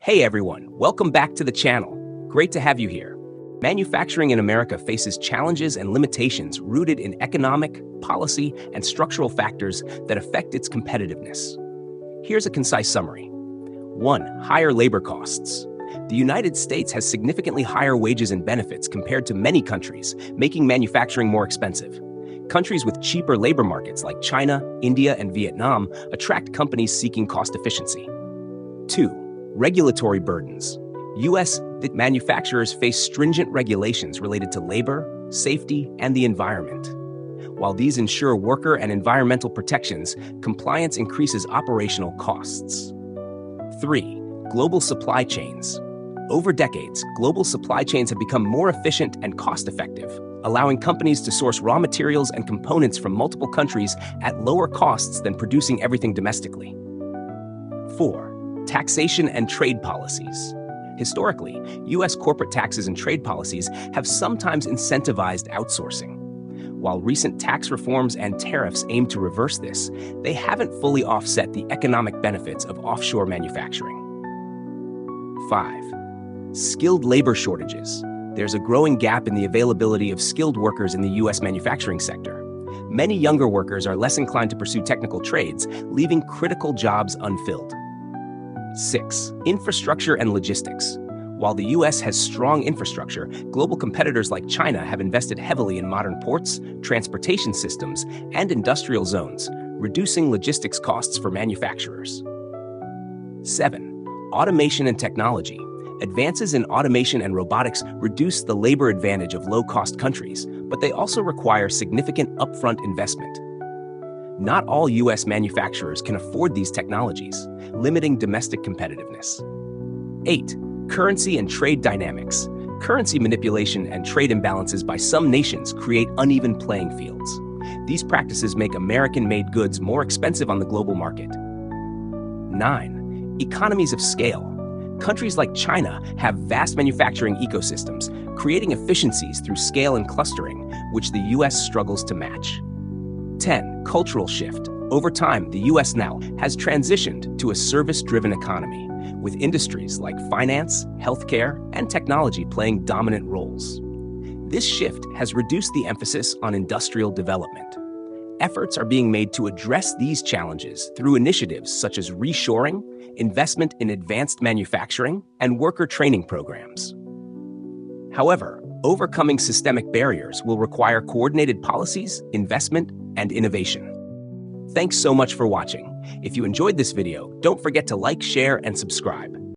Hey everyone, welcome back to the channel. Great to have you here. Manufacturing in America faces challenges and limitations rooted in economic, policy, and structural factors that affect its competitiveness. Here's a concise summary. 1. Higher labor costs. The United States has significantly higher wages and benefits compared to many countries, making manufacturing more expensive. Countries with cheaper labor markets like China, India, and Vietnam attract companies seeking cost efficiency. 2. Regulatory burdens. U.S. manufacturers face stringent regulations related to labor, safety, and the environment. While these ensure worker and environmental protections, compliance increases operational costs. 3. Global supply chains. Over decades, global supply chains have become more efficient and cost-effective, allowing companies to source raw materials and components from multiple countries at lower costs than producing everything domestically. 4. Taxation and trade policies. Historically, U.S. corporate taxes and trade policies have sometimes incentivized outsourcing. While recent tax reforms and tariffs aim to reverse this, they haven't fully offset the economic benefits of offshore manufacturing. 5. Skilled labor shortages. There's a growing gap in the availability of skilled workers in the U.S. manufacturing sector. Many younger workers are less inclined to pursue technical trades, leaving critical jobs unfilled. 6. Infrastructure and logistics. While the U.S. has strong infrastructure, global competitors like China have invested heavily in modern ports, transportation systems, and industrial zones, reducing logistics costs for manufacturers. 7. Automation and technology. Advances in automation and robotics reduce the labor advantage of low-cost countries, but they also require significant upfront investment. Not all U.S. manufacturers can afford these technologies, limiting domestic competitiveness. 8. Currency and trade dynamics. Currency manipulation and trade imbalances by some nations create uneven playing fields. These practices make American-made goods more expensive on the global market. 9. Economies of scale. Countries like China have vast manufacturing ecosystems, creating efficiencies through scale and clustering, which the U.S. struggles to match. 10. Cultural shift. Over time, the U.S. now has transitioned to a service-driven economy, with industries like finance, healthcare, and technology playing dominant roles. This shift has reduced the emphasis on industrial development. Efforts are being made to address these challenges through initiatives such as reshoring, investment in advanced manufacturing, and worker training programs. However, overcoming systemic barriers will require coordinated policies, investment, and innovation. Thanks so much for watching. If you enjoyed this video, don't forget to like, share, and subscribe.